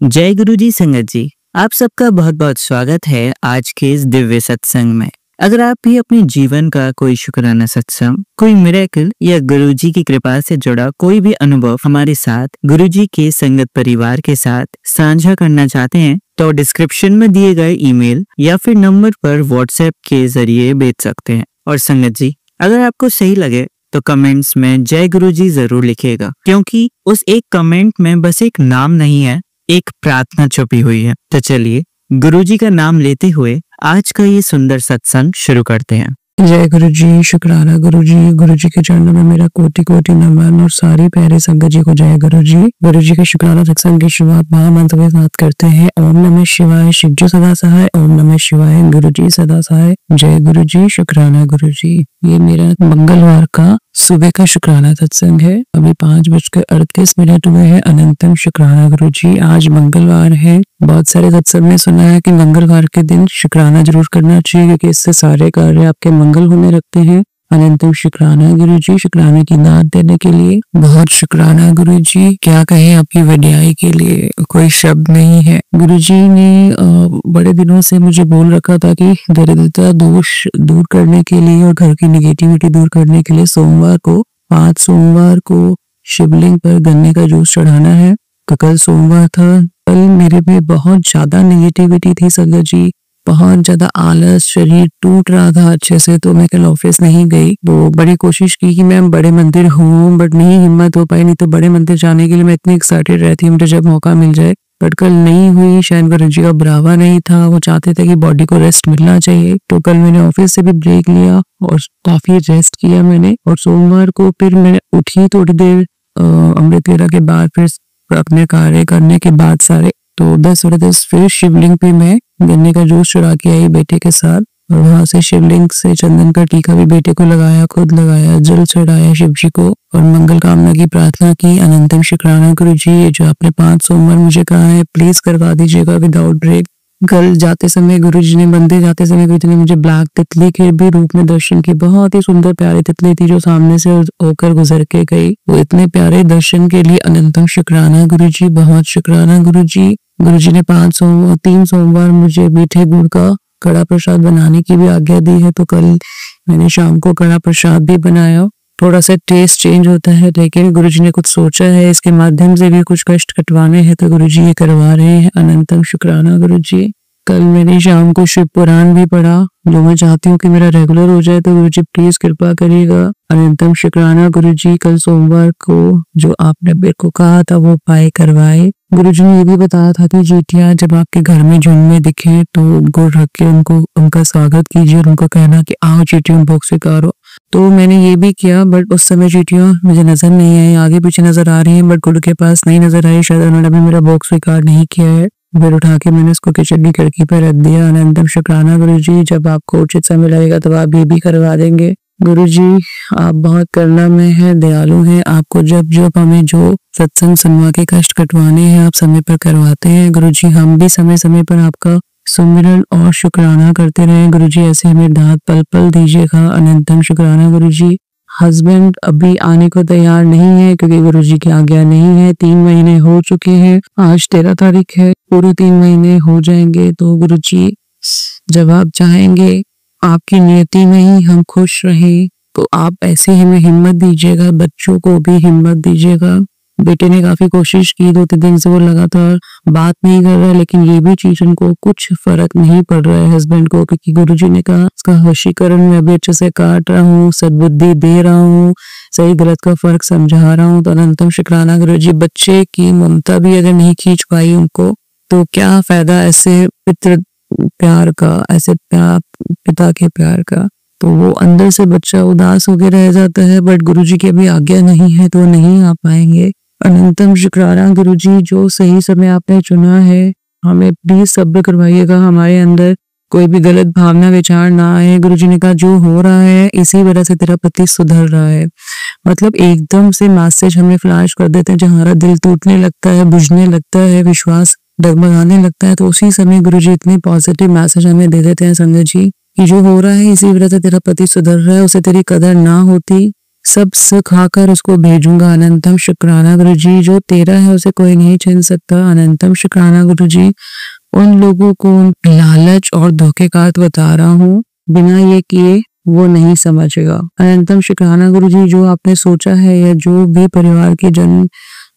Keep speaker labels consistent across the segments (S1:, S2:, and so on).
S1: जय गुरु जी संगत जी, आप सबका बहुत बहुत स्वागत है आज के इस दिव्य सत्संग में। अगर आप भी अपने जीवन का कोई शुक्राना सत्संग, कोई मिरेकल या गुरु जी की कृपा से जुड़ा कोई भी अनुभव हमारे साथ गुरु जी के संगत परिवार के साथ साझा करना चाहते हैं तो डिस्क्रिप्शन में दिए गए ईमेल या फिर नंबर पर व्हाट्सएप के जरिए भेज सकते हैं। और संगत जी, अगर आपको सही लगे तो कमेंट्स में जय गुरु जी जरूर लिखिएगा, क्योंकि उस एक कमेंट में बस एक नाम नहीं है, एक प्रार्थना छुपी हुई है। तो चलिए गुरुजी का नाम लेते हुए आज का ये सुंदर सत्संग शुरू करते हैं।
S2: जय गुरु जी, शुक्राना गुरु जी के चरणों में मेरा कोटि कोटि नमन और सारी प्यारे संगत जी को जय गुरु जी के शुक्राना सत्संग की शुरुआत महामंत्र के साथ करते हैं। ओम नमः शिवाय, शिवजी सदा सहाय। ओम नमः शिवाय, गुरु जी सदा सहाय। जय गुरु जी, शुक्राना गुरु जी। ये मेरा मंगलवार का सुबह का शुक्राना सत्संग है। अभी 5:38 हुए हैं। अनंतम शुक्राना गुरु जी। आज मंगलवार है। बहुत सारे सत्संग में सुना है कि मंगलवार के दिन शुक्राना जरूर करना चाहिए, क्योंकि इससे सारे कार्य आपके मंगल होने लगते हैं। अनंतम शुक्राना गुरु जी, शुक्राने की दात देने के लिए बहुत शुक्राना गुरु जी। क्या कहें आपकी वड्याई के लिए, कोई शब्द नहीं है। गुरु जी ने बड़े दिनों से मुझे बोल रखा था कि दरिद्रता दोष दूर करने के लिए और घर की निगेटिविटी दूर करने के लिए सोमवार को 5 सोमवार को शिवलिंग पर गन्ने का जूस चढ़ाना है। तो कल सोमवार था। कल मेरे में बहुत ज्यादा निगेटिविटी थी संगत जी, बहुत ज्यादा आलस, शरीर टूट रहा था अच्छे से, तो मैं कल ऑफिस नहीं गई। तो बड़ी कोशिश की कि मैं बड़े मंदिर हूँ, बट नहीं हिम्मत हो पाई। नहीं तो बड़े मंदिर जाने के लिए मैं इतनी एक्साइटेड रहती हूँ मुझे जब मौका मिल जाए, बट कल नहीं हुई। शायद गुरु जी का बुलावा नहीं था, वो चाहते थे कि बॉडी को रेस्ट मिलना चाहिए। तो कल मैंने ऑफिस से भी ब्रेक लिया और काफी रेस्ट किया मैंने। और सोमवार को फिर मैं उठी थोड़ी देर अमृत वेला के बाद, फिर अपने कार्य करने के बाद सारे, तो 10 फिर शिवलिंग पे मैं गन्ने का जूस चढ़ा के आई बेटे के साथ। और वहां से शिवलिंग से चंदन का टीका भी बेटे को लगाया, खुद लगाया, जल चढ़ाया शिव जी को और मंगल कामना की प्रार्थना की। अनंतम शुक्राना गुरु जी, ये जो आपने 5 सोमवार मुझे कहा है प्लीज करवा दीजिएगा विदाउट ब्रेक। कल जाते समय गुरु जी ने, मंदिर जाते समय गुरु जी ने मुझे ब्लैक तितली के भी रूप में दर्शन किए। बहुत ही सुंदर प्यारी तितली थी जो सामने से होकर गुजर के गई। वो इतने प्यारे दर्शन के लिए अनंतम शुक्राना गुरु जी, बहुत शुक्राना गुरु जी। गुरु जी ने 3 सोमवार मुझे मीठे गुड़ का कड़ा प्रसाद बनाने की भी आज्ञा दी है। तो कल मैंने शाम को कड़ा प्रसाद भी बनाया। थोड़ा सा टेस्ट चेंज होता है, लेकिन गुरु जी ने कुछ सोचा है, इसके माध्यम से भी कुछ कष्ट कटवाने हैं, तो गुरु जी ये करवा रहे हैं। अनंतम शुक्राना गुरु जी। कल मैंने शाम को शिव पुराण भी पढ़ा, जो मैं चाहती हूँ कि मेरा रेगुलर हो जाए, तो गुरु जी प्लीज कृपा करिएगा। अनंतम शुक्राना गुरु जी। कल सोमवार को जो आपने मेरे को कहा था वो उपाय करवाए। गुरु जी ने ये भी बताया था कि चींटियां जब आपके घर में झुंड में दिखे तो गुड़ रख के उनका स्वागत कीजिए और उनको कहना कि आओ चींटियों भोग स्वीकारो। तो मैंने ये भी किया, बट उस समय चींटियां मुझे नजर नहीं आई, आगे पीछे नजर आ रही हैं, बट गुड़ के पास नहीं नजर आई। शायद उन्होंने भी मेरा भोग स्वीकार नहीं किया है। फिर उठा के मैंने उसको किचन की खिड़की पर रख दिया। अनंतम शुक्राना गुरु जी। जब आपको उचित समय लगेगा तब आप ये भी करवा देंगे। गुरु जी आप बहुत करुणा में हैं, दयालु हैं। आपको जब हमें जो सत्संग सुनवा के कष्ट कटवाने हैं आप समय पर करवाते हैं। गुरु जी हम भी समय समय पर आपका सुमिरन और शुक्राना करते रहे। गुरु जी ऐसे हमें दात पल पल दीजिएगा। अनंतम शुक्राना गुरु जी। हस्बैंड अभी आने को तैयार नहीं है, क्योंकि गुरु जी की आज्ञा नहीं है। 3 महीने हो चुके हैं, आज 13 तारीख है, पूरे 3 महीने हो जाएंगे। तो गुरु जी जब आप चाहेंगे, आपकी नियति में ही हम खुश रहें, तो आप ऐसे हमें हिम्मत दीजिएगा, बच्चों को भी हिम्मत दीजिएगा। बेटे ने काफी कोशिश की, 2-3 दिन से वो लगातार बात नहीं कर रहा, लेकिन ये भी चीज उनको कुछ फर्क नहीं पड़ रहा है हस्बैंड को, क्योंकि गुरु जी ने कहा इसका वशीकरण मैं अभी अच्छे से काट रहा हूँ, सद्बुद्धि दे रहा हूँ, सही गलत का फर्क समझा रहा हूँ। तो अनंतम शुक्राना गुरु जी। बच्चे की ममता भी अगर नहीं खींच पाई उनको, तो क्या फायदा ऐसे पितृ प्यार का, ऐसे पिता के प्यार का। तो वो अंदर से बच्चा उदास होकर रह जाता है, बट गुरु जी की अभी आज्ञा नहीं है तो नहीं आ पाएंगे। अनंतम शुक्राना गुरु जी। जो सही समय आपने चुना है, हमें प्लीज सब्र करवाइएगा, हमारे अंदर कोई भी गलत भावना विचार ना आए। गुरु जी ने कहा जो हो रहा है इसी वजह से तेरा पति सुधर रहा है। मतलब एकदम से मैसेज हमें फ्लैश कर देते हैं, जहाँ हमारा दिल टूटने लगता है, बुझने लगता है, विश्वास डगमगाने लगता है, तो उसी समय गुरु जी इतने पॉजिटिव मैसेज हमें दे देते हैं संगत जी कि जो हो रहा है इसी वजह से तेरा पति सुधर रहा है। उसे तेरी कदर ना होती सब सिखाकर उसको भेजूंगा। अनंतम शुक्राना गुरु जी, जो तेरा है उसे कोई नहीं छीन सकता। अनंतम शुक्राना गुरु जी, उन लोगों को लालच और धोखे का बता रहा हूँ, बिना ये किए वो नहीं समझेगा। अनंतम शुक्राना गुरु जी, जो आपने सोचा है या जो भी परिवार के जन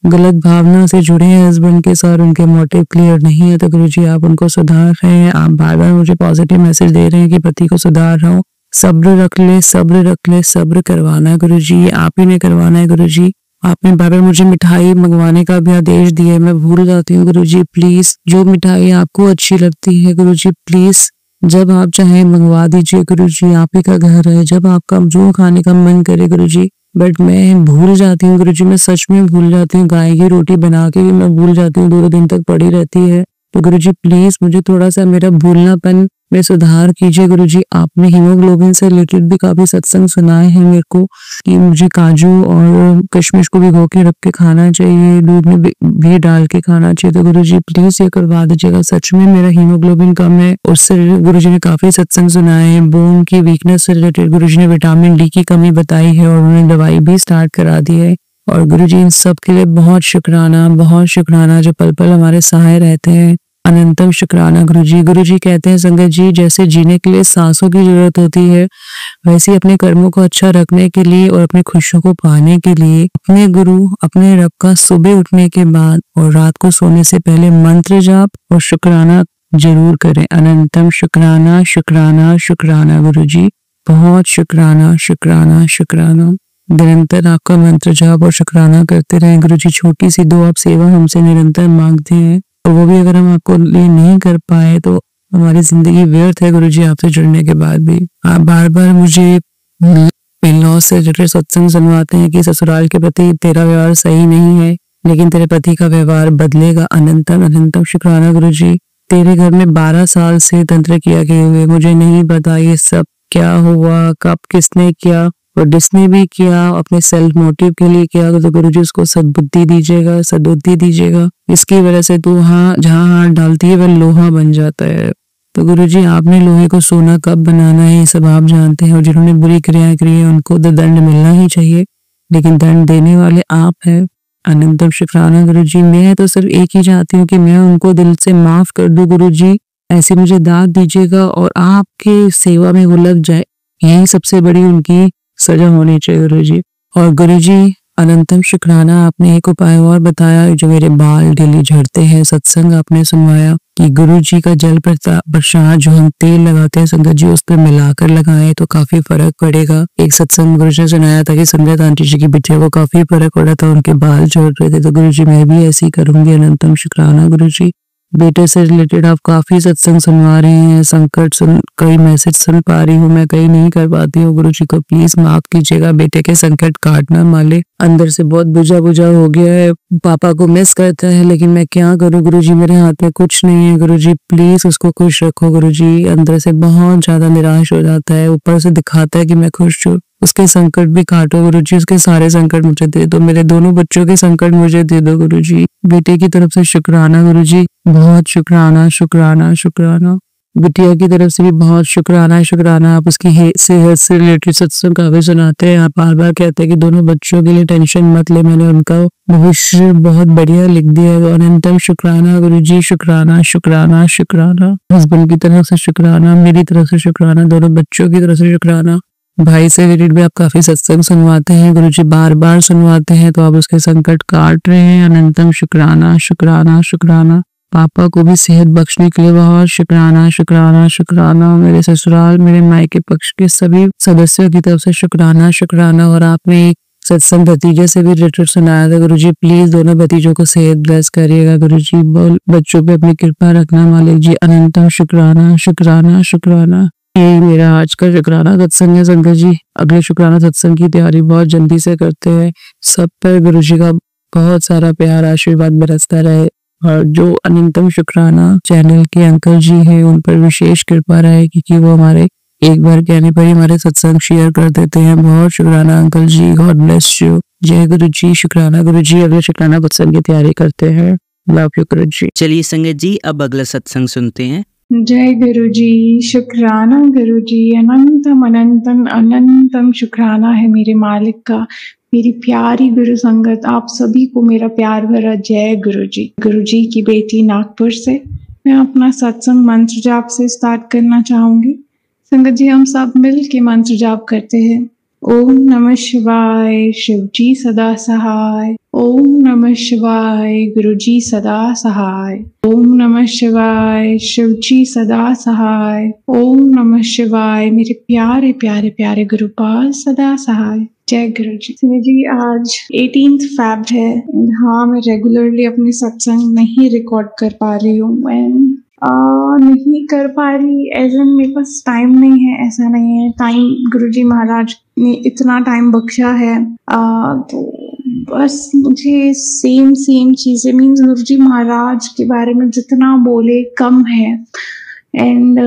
S2: गलत भावना से जुड़े हैं हस्बैंड के साथ, उनके मोटिव क्लियर नहीं है, तो गुरु जी आप उनको सुधार रहे हैं। आप बार बार मुझे पॉजिटिव मैसेज दे रहे हैं कि पति को सुधार रहा हूँ। सब्र रख ले, सब्र रख ले, सब्र करवाना है गुरु जी, आप ही ने करवाना है गुरु जी। आपने बार बार मुझे मिठाई मंगवाने का भी आदेश दिया है, मैं भूल जाती हूँ गुरु जी। प्लीज जो मिठाई आपको अच्छी लगती है गुरु जी, प्लीज जब आप चाहे मंगवा दीजिए गुरु जी, आप ही का घर है, जब आपका जो खाने का मन करे गुरु जी। बट मैं भूल जाती हूँ गुरु जी, मैं सच में भूल जाती हूँ। गाय की रोटी बना के भी मैं भूल जाती हूँ, 2 दिन तक पड़ी रहती है। तो गुरु जी प्लीज मुझे थोड़ा सा मेरा भूलनापन में सुधार कीजिए गुरु जी। आपने हीमोग्लोबिन से रिलेटेड भी काफी सत्संग सुनाए हैं मेरे को कि मुझे काजू और किशमिश को भिगो के रख के खाना चाहिए, दूध में भी डाल के खाना चाहिए। तो गुरु जी प्लीज ये करवा दीजिएगा, सच में मेरा हीमोग्लोबिन कम है। उससे गुरु जी ने काफी सत्संग सुनाए हैं। बोन की वीकनेस से रिलेटेड गुरु जी ने विटामिन डी की कमी बताई है और उन्होंने दवाई भी स्टार्ट करा दी है। और गुरु जी इन सब के लिए बहुत शुक्राना, बहुत शुक्राना, जो पल पल हमारे सहाय रहते हैं। अनंतम शुक्राना गुरु जी। गुरु जी कहते हैं संगत जी, जैसे जीने के लिए सांसों की जरूरत होती है, वैसे ही अपने कर्मों को अच्छा रखने के लिए और अपनी खुशियों को पाने के लिए अपने गुरु, अपने रब का सुबह उठने के बाद और रात को सोने से पहले मंत्र जाप और शुक्राना जरूर करें। अनंतम शुक्राना, शुक्राना, शुक्राना गुरु जी, बहुत शुक्राना, शुक्राना, शुक्राना। निरंतर आपका मंत्र जाप और शुक्राना करते रहें गुरु जी। छोटी सी 2 आप सेवा हमसे निरंतर मांगते हैं, और वो भी अगर हम आपको लिए नहीं कर पाए तो हमारी जिंदगी व्यर्थ है गुरु जी। आपसे जुड़ने के बाद भी आप बार बार मुझे इन-लॉ से रिलेटेड सत्संग सुनवाते हैं कि ससुराल के प्रति तेरा व्यवहार सही नहीं है, लेकिन तेरे पति का व्यवहार बदलेगा। अनंतम अनंतम शुक्राना गुरु जी। तेरे घर में 12 साल से तंत्र किया गए हुए, मुझे नहीं पता ये सब क्या हुआ, कब किसने किया, और जिसने भी किया अपने सेल्फ मोटिव के लिए किया, तो गुरु जी उसको सद्बुद्धि दीजिएगा, सद्बुद्धि दीजिएगा। इसकी वजह से तू जहाँ हाथ डालती है वह लोहा बन जाता है। तो गुरु जी आपने लोहे को सोना कब बनाना है ये सब आप जानते हैं, और जिन्होंने बुरी क्रियाएं की है उनको तो दंड मिलना ही चाहिए, लेकिन दंड देने वाले आप हैं। अनंतम शुक्राना गुरु जी। मैं तो सिर्फ एक ही चाहती हूँ कि मैं उनको दिल से माफ कर दूं गुरु जी, ऐसी मुझे दाद दीजिएगा और आपके सेवा में वो लग जाए, यही सबसे बड़ी उनकी सजा होनी चाहिए गुरु जी। और गुरु जी अनंतम शुक्राना, आपने एक उपाय और बताया, जो मेरे बाल डेली झड़ते हैं, सत्संग आपने सुनवाया कि गुरु जी का जल प्रसाद जो हम तेल लगाते हैं संगत जी, उस पर मिलाकर लगाएं तो काफी फर्क पड़ेगा। एक सत्संग गुरु जी ने सुनाया था कि संजय आंटी जी की बिटिया को काफी फर्क पड़ा था, उनके बाल झड़ रहे थे। तो गुरु जी मैं भी ऐसे ही करूंगी। अनंतम शुक्राना गुरु जी। बेटे से रिलेटेड आप काफी सत्संग सुनवा रहे हैं, संकट सुन, कई मैसेज सुन पा रही हूँ मैं, कई नहीं कर पाती हूँ। गुरु जी को प्लीज माफ कीजिएगा, बेटे के संकट काटना माले। अंदर से बहुत बुझा बुझा हो गया है, पापा को मिस करता है, लेकिन मैं क्या करूँ गुरु जी, मेरे हाथ में कुछ नहीं है गुरु जी। प्लीज उसको खुश रखो गुरु जी। अंदर से बहुत ज्यादा निराश हो जाता है, ऊपर से दिखाता है कि मैं खुश हूँ। उसके संकट भी काटो गुरु जी, उसके सारे संकट मुझे दे दो, मेरे दोनों बच्चों के संकट मुझे दे दो गुरु जी। बेटे की तरफ से शुक्राना गुरु जी, बहुत शुक्राना, शुक्राना, शुक्राना। बिटिया की तरफ से भी बहुत शुक्राना, शुक्राना। आप उसकी सेहत से रिलेटेड सत्संग काफी सुनाते हैं, आप बार बार कहते हैं कि दोनों बच्चों के लिए टेंशन मत ले, मैंने उनका भविष्य बहुत बढ़िया लिख दिया है। अनंतम शुक्राना गुरु जी, शुक्राना, शुक्राना, शुक्राना। हस्बैंड की तरफ से शुक्राना, मेरी तरफ से शुक्राना, दोनों बच्चों की तरफ से शुक्राना। भाई से रिलेटेड भी आप काफी सत्संग सुनवाते हैं गुरु जी, बार बार सुनवाते हैं, तो आप उसके संकट काट रहे हैं। अनंतम शुक्राना, शुक्राना, शुक्राना। पापा को भी सेहत बख्शने के लिए बहुत शुक्राना, शुक्राना, शुक्राना। मेरे ससुराल, मेरे मायके पक्ष के सभी सदस्यों की तरफ से शुक्राना, शुक्राना। और आपने एक सत्संग भतीजे से भी रिलेटेड सुनाया था गुरु जी, प्लीज दोनों भतीजों को सेहत ब्लेस करिएगा गुरु जी, बच्चों पे अपनी कृपा रखना मालिक जी। अनंतम शुक्राना, शुक्राना, शुक्राना। यही मेरा आज का शुक्राना सत्संग है संगत जी। अगले शुक्राना सत्संग की तैयारी बहुत जल्दी से करते हैं। सब पर गुरु जी का बहुत सारा प्यार आशीर्वाद बरसता रहे, और जो अनंतम शुक्राना चैनल के अंकल जी हैं उन पर विशेष कृपा रहे, क्योंकि वो हमारे एक बार कहने पर ही हमारे सत्संग शेयर कर देते हैं। बहुत शुक्राना uncle ji, god bless you. जय गुरु जी, शुक्राना गुरु जी। अगले शुक्राना सत्संग की तैयारी करते हैं। लव यू गुरु जी।
S1: चलिए संगत जी, अब अगला सत्संग सुनते हैं।
S3: जय गुरुजी, शुक्राना गुरुजी, अनंतम अनंतम अनंतम शुक्राना है मेरे मालिक का। मेरी प्यारी गुरु संगत, आप सभी को मेरा प्यार भरा जय गुरुजी। गुरुजी की बेटी नागपुर से मैं अपना सत्संग मंत्र जाप से स्टार्ट करना चाहूंगी। संगत जी, हम सब मिल के मंत्र जाप करते हैं। ओम नमः शिवाय, शिव जी सदा सहाय। ओम नमः शिवाय, गुरु जी सदा सहाय। ओम नमः शिवाय, शिव जी सदा सहाय। ओम नमः शिवाय, मेरे प्यारे प्यारे प्यारे गुरुपाल सदा सहाय। जय गुरु जी। जी, आज 18 फैब है। हाँ, मैं रेगुलरली अपने सत्संग नहीं रिकॉर्ड कर पा रही हूँ। नहीं कर पा रही एज एन मेरे पास टाइम नहीं है, ऐसा नहीं है। टाइम गुरुजी महाराज ने इतना टाइम बख्शा है, तो बस मुझे सेम चीजें मीन्स गुरुजी महाराज के बारे में जितना बोले कम है। एंड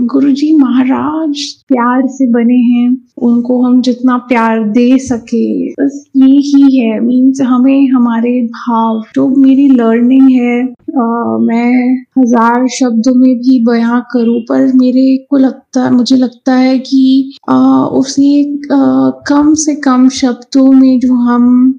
S3: गुरुजी महाराज प्यार से बने हैं, उनको हम जितना प्यार दे सके बस ये ही है। मीन्स हमें हमारे भाव, जो मेरी लर्निंग है, मैं 1000 शब्दों में भी बयां करूं, पर मुझे लगता है कि उसे कम से कम शब्दों में जो हम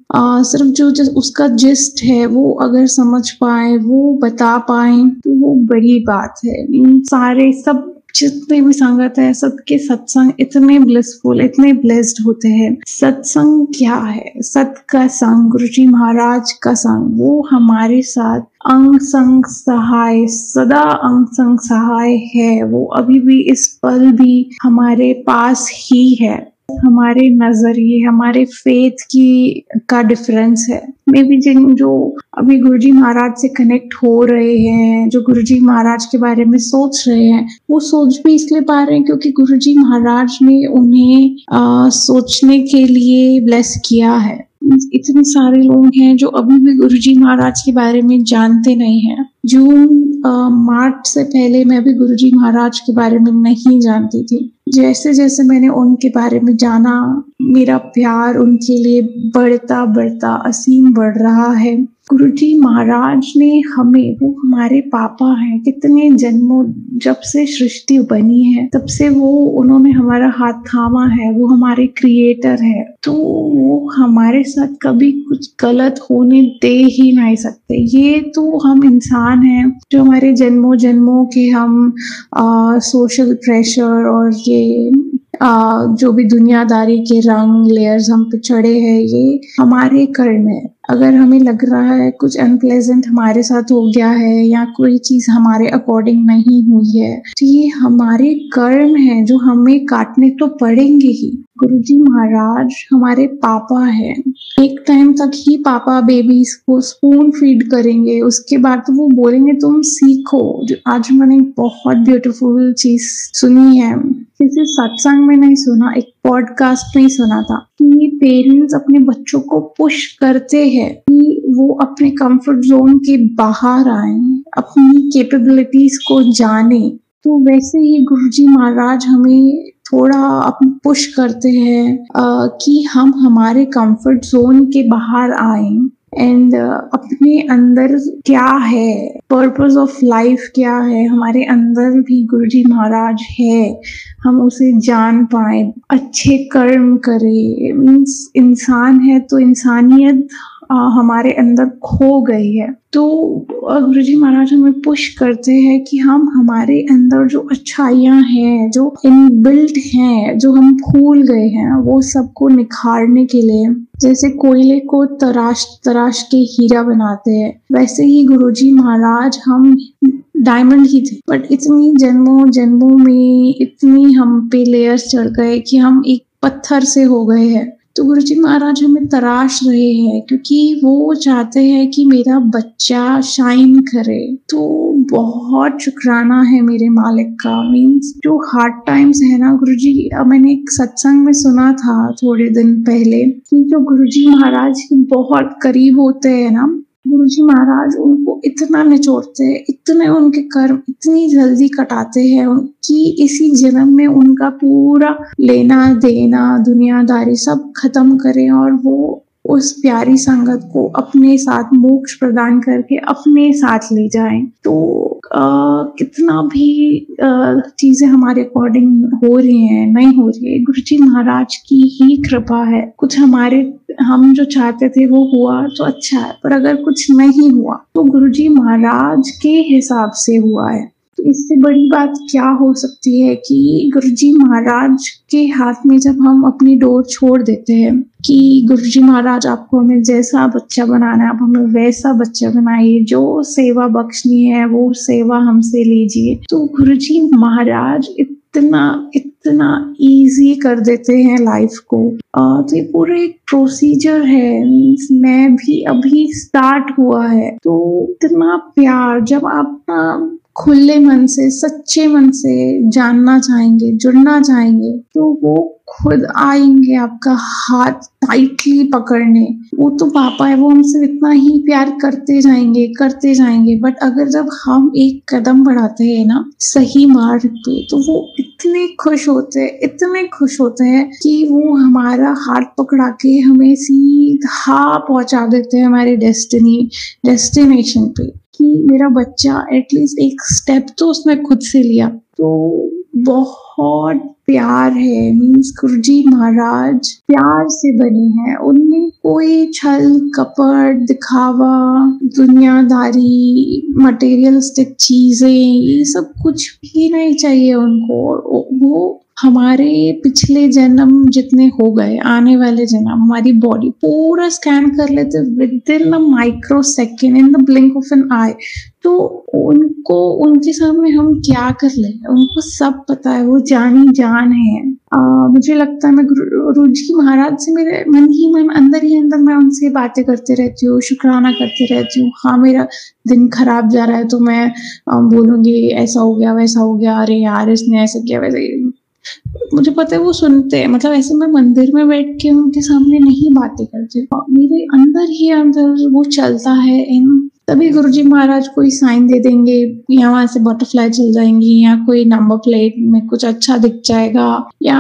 S3: सिर्फ जो उसका जिस्ट है वो अगर समझ पाए, वो बता पाए, तो वो बड़ी बात है। सारे सब जितने भी संगत है, सबके सत्संग इतने ब्लिसफुल, इतने ब्लेस्ड होते हैं। सत्संग क्या है? सत का संग, गुरुजी महाराज का संग, वो हमारे साथ अंग संग सहाय, सदा अंग संग सहाय है। वो अभी भी इस पल भी हमारे पास ही है। हमारे नजरिए, हमारे फेथ का डिफरेंस है। मे बी जो अभी गुरुजी महाराज से कनेक्ट हो रहे हैं, जो गुरुजी महाराज के बारे में सोच रहे हैं, वो सोच भी इसलिए पा रहे हैं क्योंकि गुरुजी महाराज ने उन्हें सोचने के लिए ब्लेस किया है। इतने सारे लोग हैं जो अभी भी गुरुजी महाराज के बारे में जानते नहीं हैं। मार्च से पहले मैं भी गुरुजी महाराज के बारे में नहीं जानती थी। जैसे जैसे मैंने उनके बारे में जाना, मेरा प्यार उनके लिए बढ़ता बढ़ता असीम बढ़ रहा है। गुरुजी महाराज ने हमें, वो हमारे पापा हैं, कितने जन्मों, जब से सृष्टि बनी है तब से उन्होंने हमारा हाथ थामा है। वो हमारे क्रिएटर है, तो वो हमारे साथ कभी कुछ गलत होने दे ही नहीं सकते। ये तो हम इंसान हैं जो हमारे जन्मों जन्मों के हम सोशल प्रेशर और ये जो भी दुनियादारी के रंग लेयर्स हम पे चढ़े हैं, ये हमारे कर्म है। अगर हमें लग रहा है कुछ अनप्लेजेंट हमारे साथ हो गया है या कोई चीज हमारे अकॉर्डिंग नहीं हुई है, तो ये हमारे कर्म है जो हमें काटने तो पड़ेंगे ही। गुरुजी महाराज हमारे पापा हैं। एक टाइम तक ही पापा बेबीज को स्पून फीड करेंगे, उसके बाद तो वो बोलेंगे तुम सीखो। जो आज मैंने बहुत ब्यूटीफुल चीज सुनी है, किसी सत्संग में नहीं सुना, एक पॉडकास्ट में ही सुना था कि पेरेंट्स अपने बच्चों को पुश करते हैं कि वो अपने कंफर्ट जोन के बाहर आए, अपनी कैपेबिलिटीज को जाने। तो वैसे ही गुरुजी महाराज हमें थोड़ा पुश करते हैं कि हम हमारे कंफर्ट जोन के बाहर आए एंड अपने अंदर क्या है, पर्पस ऑफ लाइफ क्या है, हमारे अंदर भी गुरुजी महाराज है, हम उसे जान पाए, अच्छे कर्म करें। मीन्स इंसान है तो इंसानियत हमारे अंदर खो गई है। तो गुरुजी महाराज हमें पुश करते हैं कि हम हमारे अंदर जो अच्छाइयाँ हैं, जो इनबिल्ट हैं, जो हम भूल गए हैं, वो सबको निखारने के लिए, जैसे कोयले को तराश के हीरा बनाते हैं, वैसे ही गुरुजी महाराज हम डायमंड ही थे, बट इतनी जन्मों में इतनी हम पे लेयर्स चढ़ गए कि हम एक पत्थर से हो गए हैं। तो गुरुजी महाराज हमें तराश रहे हैं क्योंकि वो चाहते हैं कि मेरा बच्चा शाइन करे। तो बहुत शुक्राना है मेरे मालिक का। मीन्स जो हार्ड टाइम्स है ना गुरुजी, मैंने एक सत्संग में सुना था थोड़े दिन पहले कि जो गुरुजी महाराज के बहुत करीब होते हैं ना, गुरुजी महाराज उनको इतना निचोड़ते हैं, इतने उनके कर्म इतनी जल्दी कटाते हैं कि इसी जन्म में उनका पूरा लेना देना दुनियादारी सब खत्म करें और वो उस प्यारी संगत को अपने साथ मोक्ष प्रदान करके अपने साथ ले जाएं। तो कितना भी चीजें हमारे अकॉर्डिंग हो रही हैं नहीं हो रही है, गुरुजी महाराज की ही कृपा है। कुछ हमारे हम जो चाहते थे वो हुआ तो अच्छा है, पर अगर कुछ नहीं हुआ तो गुरुजी महाराज के हिसाब से हुआ है। तो इससे बड़ी बात क्या हो सकती है कि गुरुजी महाराज के हाथ में जब हम अपनी डोर छोड़ देते हैं कि गुरुजी महाराज आपको हमें जैसा बच्चा बनाना है आप हमें वैसा बच्चा बनाइए, जो सेवा बख्शनी है वो सेवा हमसे लीजिए, तो गुरुजी महाराज इतना इजी कर देते हैं लाइफ को। तो ये पूरा एक प्रोसीजर है, मीन्स मैं भी अभी स्टार्ट हुआ है, तो इतना प्यार जब आप खुले मन से सच्चे मन से जानना चाहेंगे जुड़ना चाहेंगे तो वो खुद आएंगे आपका हाथ टाइटली पकड़ने। वो तो पापा है, वो हमसे इतना ही प्यार करते जाएंगे, बट अगर जब हम एक कदम बढ़ाते हैं ना सही मार्ग पे तो वो इतने खुश होते हैं कि वो हमारा हाथ पकड़ा के हमें सीधा पहुंचा देते हैं हमारे डेस्टिनेशन पे, कि मेरा बच्चा एटलीस्ट एक स्टेप तो उसने खुद से लिया। तो बहुत प्यार है, मीन्स गुरुजी महाराज प्यार से बने हैं, उनमें कोई छल कपट दिखावा दुनियादारी मटेरियलिस्टिक चीजें ये सब कुछ भी नहीं चाहिए उनको। वो हमारे पिछले जन्म जितने हो गए आने वाले जन्म हमारी बॉडी पूरा स्कैन कर लेते within a micro second in the blink of an eye. तो उनके सामने हम क्या कर ले, उनको सब पता है, वो जानी जान है। मुझे लगता है मैं गुरुजी महाराज से मेरे मन ही अंदर मैं उनसे बातें करते रहती हूँ, शुक्राना करते रहती हूँ। हाँ मेरा दिन खराब जा रहा है तो मैं बोलूंगी ऐसा हो गया वैसा हो गया, अरे यार इसने ऐसा किया वैसा, मुझे पता है वो सुनते हैं। मतलब ऐसे मैं मंदिर में बैठ के उनके सामने नहीं बातें करती, मेरे अंदर ही अंदर वो चलता है। तभी गुरुजी महाराज कोई साइन दे देंगे या वहां से बटरफ्लाई चल जाएंगी या कोई नंबर प्लेट में कुछ अच्छा दिख जाएगा या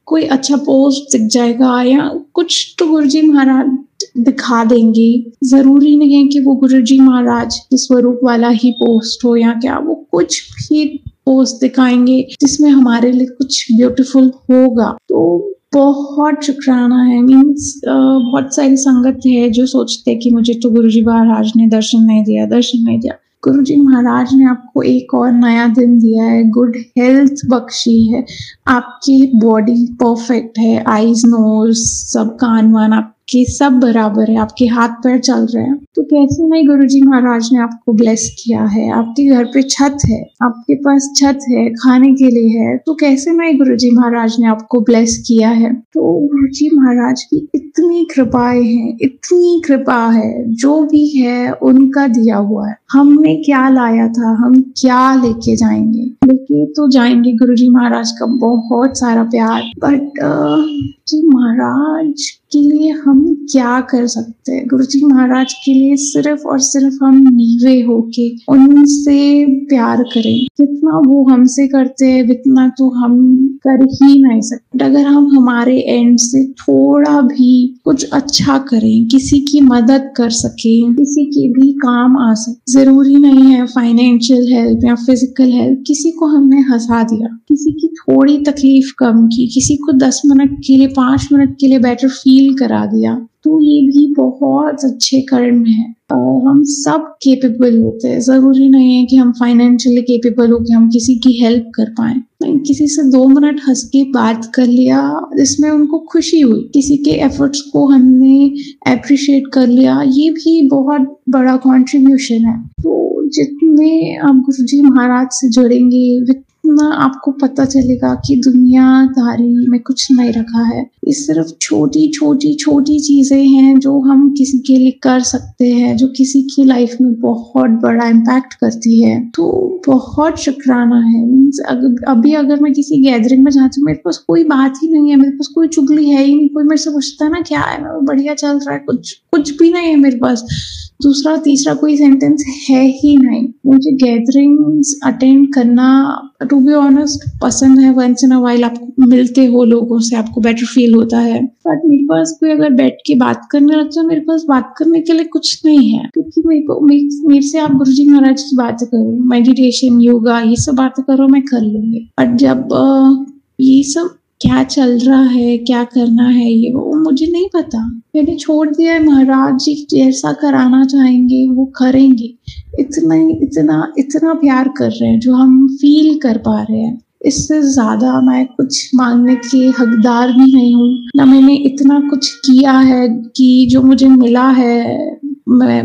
S3: कोई अच्छा पोस्ट दिख जाएगा या कुछ तो गुरुजी महाराज दिखा देंगे। जरूरी नहीं है कि वो गुरुजी महाराज के स्वरूप वाला ही पोस्ट हो या क्या, वो कुछ भी पोस्ट दिखाएंगे जिसमें हमारे लिए कुछ ब्यूटीफुल होगा। तो बहुत शुक्राना है, मीन्स बहुत सारी संगत है जो सोचते हैं कि मुझे तो गुरुजी महाराज ने दर्शन नहीं दिया। गुरुजी महाराज ने आपको एक और नया दिन दिया है, गुड हेल्थ बख्शी है, आपकी बॉडी परफेक्ट है, आईज नोज सब कान वान आपके सब बराबर है, आपके हाथ पैर चल रहे हैं। तो कैसे नहीं गुरुजी महाराज ने आपको ब्लेस किया है, आपके घर पे छत है, आपके पास छत है, खाने के लिए है, तो कैसे नहीं गुरुजी महाराज ने आपको ब्लेस किया है। तो गुरुजी महाराज की इतनी कृपाएं हैं, इतनी कृपा है, जो भी है उनका दिया हुआ है। हमने क्या लाया था, हम क्या लेके जाएंगे गुरुजी महाराज का बहुत सारा प्यार। बट गुरुजी महाराज के लिए हम क्या कर सकते हैं, गुरुजी महाराज के लिए सिर्फ और सिर्फ हम नीवे होके उनसे प्यार करें। जितना वो हमसे करते हैं इतना तो हम कर ही नहीं सकते। अगर हम हमारे एंड से थोड़ा भी कुछ अच्छा करें, किसी की मदद कर सकें, किसी के भी काम आ सके, जरूरी नहीं है फाइनेंशियल हेल्प या फिजिकल हेल्प, किसी को हमने हंसा दिया, किसी की थोड़ी तकलीफ कम की, किसी को 10 मिनट के लिए 5 मिनट के लिए बेटर फील करा दिया, तो ये भी बहुत अच्छे कर्म है। हम सब केपेबल होते हैं, जरूरी नहीं है कि हम फाइनेंशियली केपेबल हो कि हम किसी की हेल्प कर पाए। किसी से 2 मिनट हंस के बात कर लिया जिसमें उनको खुशी हुई, किसी के एफर्ट्स को हमने अप्रिशिएट कर लिया, ये भी बहुत बड़ा कंट्रीब्यूशन है। तो जितने आप गुरुजी महाराज से जुड़ेंगे इतना आपको पता चलेगा कि दुनियादारी में कुछ नहीं रखा है। ये सिर्फ छोटी चीजें हैं जो हम किसी के लिए कर सकते हैं, जो किसी की लाइफ में बहुत बड़ा इम्पैक्ट करती है। तो बहुत शुक्राना है। मीन्स अभी अगर मैं किसी गैदरिंग में जाती हूँ, मेरे पास कोई बात ही नहीं है, मेरे पास कोई चुगली है ही नहीं, कोई मेरे से पूछता है ना क्या है, बढ़िया चल रहा है, कुछ कुछ भी नहीं है मेरे पास, दूसरा तीसरा कोई सेंटेंस है ही नहीं। मुझे गैदरिंग्स अटेंड करना टू बी ऑनेस्ट पसंद है, वंस इन अ वाइल आपको मिलते हो लोगों से, आपको बेटर फील होता है। बट मेरे पास कोई अगर बैठ के बात करने लगता है, मेरे पास बात करने के लिए कुछ नहीं है, क्योंकि मेरे से आप गुरुजी महाराज की बातें करो, मेडिटेशन, योगा, ये सब बातें करो, मैं कर लूंगी। बट जब ये सब क्या चल रहा है, क्या करना है, ये वो मुझे नहीं पता। मैंने छोड़ दिया है, महाराज जी जैसा कराना चाहेंगे वो करेंगे। इतना प्यार कर रहे हैं जो हम फील कर पा रहे हैं। इससे ज्यादा मैं कुछ मांगने के हकदार भी नहीं हूँ, ना मैंने इतना कुछ किया है कि जो मुझे मिला है मैं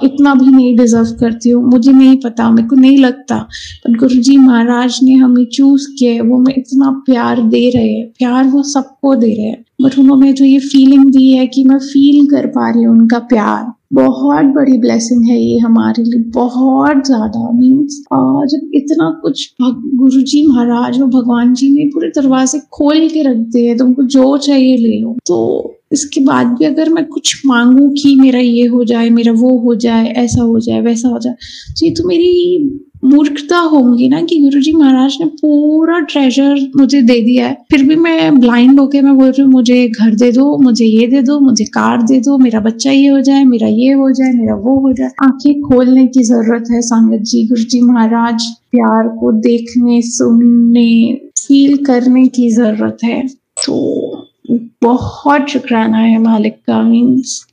S3: इतना भी नहीं डिजर्व करती हूँ। मुझे नहीं पता, मेरे को नहीं लगता, पर गुरुजी महाराज ने हमें चूज किया है, वो हमें इतना प्यार दे रहे हैं। प्यार वो सबको दे रहे हैं, बट उन्होंने जो ये फीलिंग दी है कि मैं फील कर पा रही हूँ उनका प्यार, बहुत बड़ी ब्लेसिंग है ये हमारे लिए, बहुत ज्यादा। मीन्स जब इतना कुछ गुरुजी महाराज और भगवान जी ने पूरे दरवाजे खोल के रख दिए, तुमको जो चाहिए ले लो, तो इसके बाद भी अगर मैं कुछ मांगू कि मेरा ये हो जाए, मेरा वो हो जाए, ऐसा हो जाए, वैसा हो जाए, तो ये तो मेरी मूर्खता होंगी ना कि गुरुजी महाराज ने पूरा ट्रेजर मुझे दे दिया है, फिर भी मैं ब्लाइंड होके मैं बोल रही हूँ मुझे घर दे दो, मुझे ये दे दो, मुझे कार दे दो, मेरा बच्चा ये हो जाए, मेरा ये हो जाए, मेरा वो हो जाए। आंखें खोलने की जरूरत है संगत जी। गुरुजी महाराज प्यार को देखने, सुनने, फील करने की जरूरत है। तो बहुत शुक्राना है मालिक का। मीन्स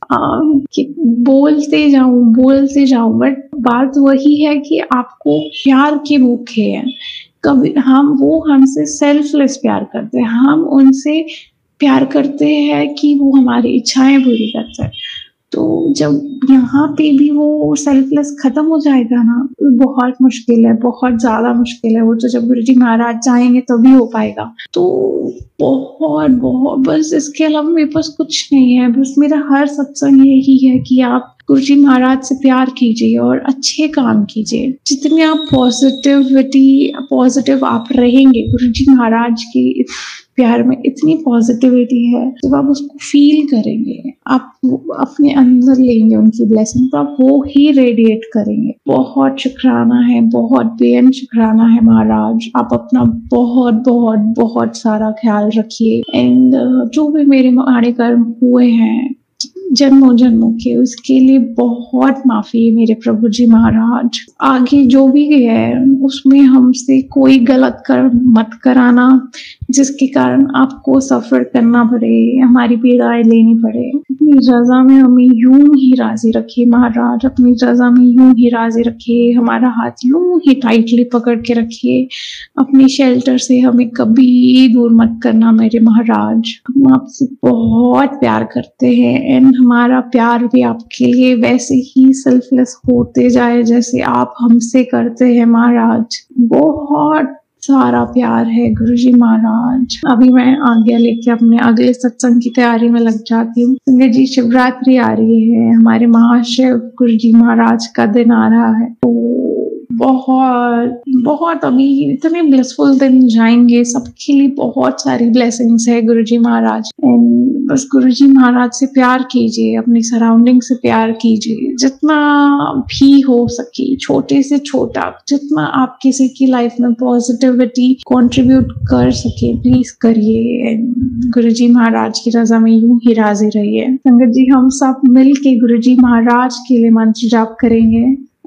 S3: बोलते जाऊं, बट बात वही है कि आपको प्यार के भूखे हैं। कभी वो हमसे सेल्फलेस प्यार करते हैं, हम उनसे प्यार करते हैं कि वो हमारी इच्छाएं पूरी करते हैं। तो जब यहाँ पे भी वो सेल्फलेस खत्म हो जाएगा ना, बहुत मुश्किल है, बहुत ज्यादा मुश्किल है। वो तो जब गुरुजी महाराज चाहेंगे तभी हो पाएगा। तो बहुत बहुत बस इसके अलावा मेरे पास कुछ नहीं है। बस मेरा हर सत्संग यही है कि आप गुरुजी महाराज से प्यार कीजिए और अच्छे काम कीजिए। जितने आप पॉजिटिव आप रहेंगे, गुरुजी महाराज की प्यार में इतनी पॉजिटिविटी है, जब आप उसको फील करेंगे, आप अपने अंदर लेंगे उनकी ब्लेसिंग, तो आप वो ही रेडिएट करेंगे। बहुत शुक्राना है, बहुत बेअंत शुक्राना है महाराज। आप अपना बहुत बहुत बहुत सारा ख्याल रखिए। एंड जो भी मेरे माड़े कर्म हुए हैं जन्मों के, उसके लिए बहुत माफी है मेरे प्रभु जी महाराज। आगे जो भी है उसमें हमसे कोई गलत कर्म मत कराना जिसके कारण आपको सफर करना पड़े, हमारी पीड़ाएं लेनी पड़े। अपनी रजा में हमें यूं ही राजी रखिए महाराज, अपनी रजा में यूं ही राजी रखिए, हमारा हाथ यूं ही टाइटली पकड़ के रखिए। अपनी शेल्टर से हमें कभी दूर मत करना मेरे महाराज। हम आपसे बहुत प्यार करते हैं एंड हमारा प्यार भी आपके लिए वैसे ही सेल्फलेस होते जाए जैसे आप हमसे करते हैं महाराज। बहुत सारा प्यार है गुरुजी महाराज। अभी मैं आगे लेके अपने अगले सत्संग की तैयारी में लग जाती हूँ। संगत जी, शिवरात्रि आ रही है, हमारे महाशिव गुरुजी महाराज का दिन आ रहा है। तो बहुत बहुत अभी इतने ब्लेसफुल दिन जाएंगे, सबके लिए बहुत सारी ब्लेसिंग्स है गुरुजी महाराज। एंड बस गुरुजी महाराज से प्यार कीजिए, अपनी सराउंडिंग से प्यार कीजिए, जितना भी हो सके, छोटे से छोटा, जितना आप किसी की लाइफ में पॉजिटिविटी कंट्रीब्यूट कर सके प्लीज करिए। गुरुजी महाराज की रजा में यूं ही राजी रहिए। संगत जी, हम सब मिल के गुरुजी महाराज के लिए मंत्र जाप करेंगे।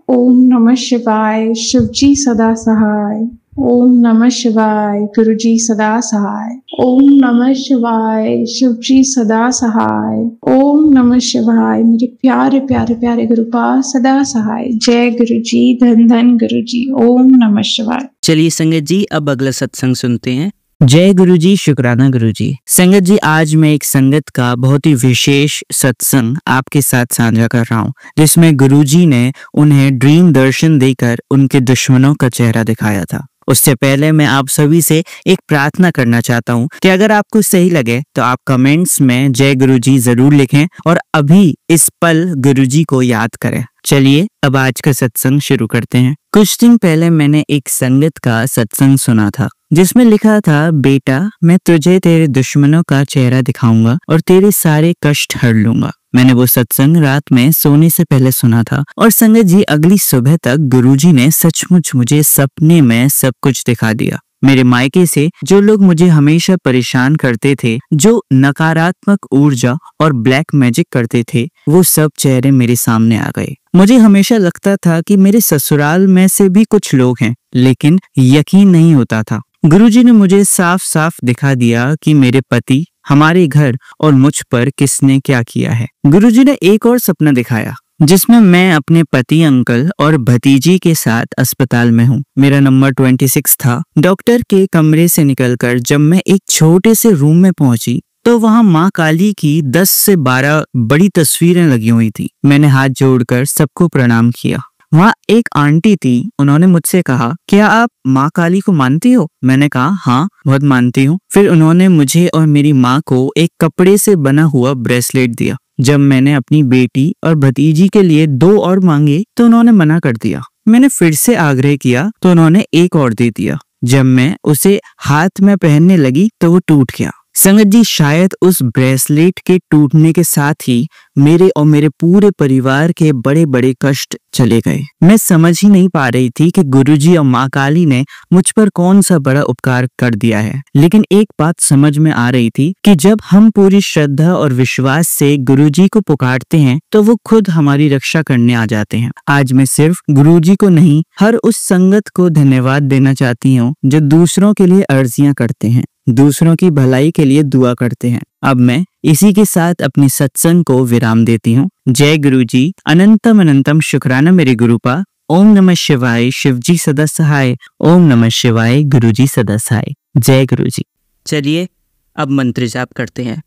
S3: ओम नमः शिवाय, शिवजी सदा सहाय। ओम नमः शिवाय, गुरुजी सदा सहाय। ओम नमः शिवाय, शिवजी सदा सहाय। ओम नमः शिवाय, मेरे प्यारे प्यारे प्यारे गुरुपाद सदा सहाय। जय गुरुजी, धन धन गुरुजी। ओम नमः शिवाय।
S1: चलिए संगत जी, अब अगला सत्संग सुनते हैं। जय गुरुजी, शुक्राना गुरुजी। संगत जी, आज मैं एक संगत का बहुत ही विशेष सत्संग आपके साथ साझा कर रहा हूँ, जिसमें गुरुजी ने उन्हें ड्रीम दर्शन देकर उनके दुश्मनों का चेहरा दिखाया था। उससे पहले मैं आप सभी से एक प्रार्थना करना चाहता हूँ कि अगर आपको सही लगे तो आप कमेंट्स में जय गुरुजी जरूर लिखें और अभी इस पल गुरुजी को याद करें। चलिए अब आज का सत्संग शुरू करते हैं। कुछ दिन पहले मैंने एक संगत का सत्संग सुना था जिसमें लिखा था, बेटा मैं तुझे तेरे दुश्मनों का चेहरा दिखाऊंगा और तेरे सारे कष्ट हर लूंगा। मैंने वो सत्संग रात में सोने से पहले सुना था और संगत जी अगली सुबह तक गुरुजी ने सचमुच मुझे सपने में सब कुछ दिखा दिया। मेरे मायके से जो लोग मुझे हमेशा परेशान करते थे, जो नकारात्मक ऊर्जा और ब्लैक मैजिक करते थे, वो सब चेहरे मेरे सामने आ गए। मुझे हमेशा लगता था कि मेरे ससुराल में से भी कुछ लोग हैं, लेकिन यकीन नहीं होता था। गुरुजी ने मुझे साफ साफ दिखा दिया कि मेरे पति, हमारे घर और मुझ पर किसने क्या किया है। गुरुजी ने एक और सपना दिखाया जिसमें मैं अपने पति अंकल और भतीजी के साथ अस्पताल में हूँ। मेरा नंबर 26 था। डॉक्टर के कमरे से निकलकर जब मैं एक छोटे से रूम में पहुंची तो वहाँ माँ काली की 10 से 12 बड़ी तस्वीरें लगी हुई थी। मैंने हाथ जोड़कर सबको प्रणाम किया। वहाँ एक आंटी थी, उन्होंने मुझसे कहा, क्या आप माँ काली को मानती हो? मैंने कहा हाँ, बहुत मानती हूँ। फिर उन्होंने मुझे और मेरी माँ को एक कपड़े से बना हुआ ब्रेसलेट दिया। जब मैंने अपनी बेटी और भतीजी के लिए 2 और मांगे तो उन्होंने मना कर दिया। मैंने फिर से आग्रह किया तो उन्होंने एक और दे दिया। जब मैं उसे हाथ में पहनने लगी तो वो टूट गया। संगत जी, शायद उस ब्रेसलेट के टूटने के साथ ही मेरे और मेरे पूरे परिवार के बड़े बड़े कष्ट चले गए। मैं समझ ही नहीं पा रही थी कि गुरुजी और माँ काली ने मुझ पर कौन सा बड़ा उपकार कर दिया है, लेकिन एक बात समझ में आ रही थी कि जब हम पूरी श्रद्धा और विश्वास से गुरुजी को पुकारते हैं तो वो खुद हमारी रक्षा करने आ जाते हैं। आज मैं सिर्फ गुरुजी को नहीं, हर उस संगत को धन्यवाद देना चाहती हूँ जो दूसरों के लिए अर्जियां करते हैं, दूसरों की भलाई के लिए दुआ करते हैं। अब मैं इसी के साथ अपनी सत्संग को विराम देती हूँ। जय गुरुजी, अनंतम अनंतम शुक्राना मेरे गुरुपा। ओम नमः शिवाय, शिवजी सदा सहाय। ओम नमः शिवाय, गुरुजी सदा सहाय। जय गुरुजी। चलिए अब मंत्र जाप करते हैं।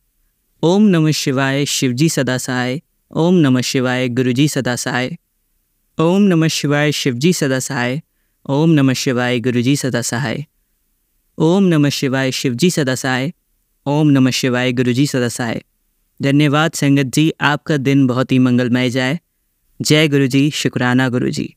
S1: ओम नमः शिवाय, शिवजी सदा सहाय। ओम नमः शिवाय, गुरुजी सदा सहाय। ओम नमः शिवाय, शिवजी सदा सहाय। ओम नमः शिवाय, गुरुजी सदा सहाय। ओम नमः शिवाय, शिवजी सदा सहाय। ओम नमः शिवाय, गुरुजी सदा सहाय। धन्यवाद संगत जी, आपका दिन बहुत ही मंगलमय जाए। जय गुरुजी, शुक्राना गुरुजी।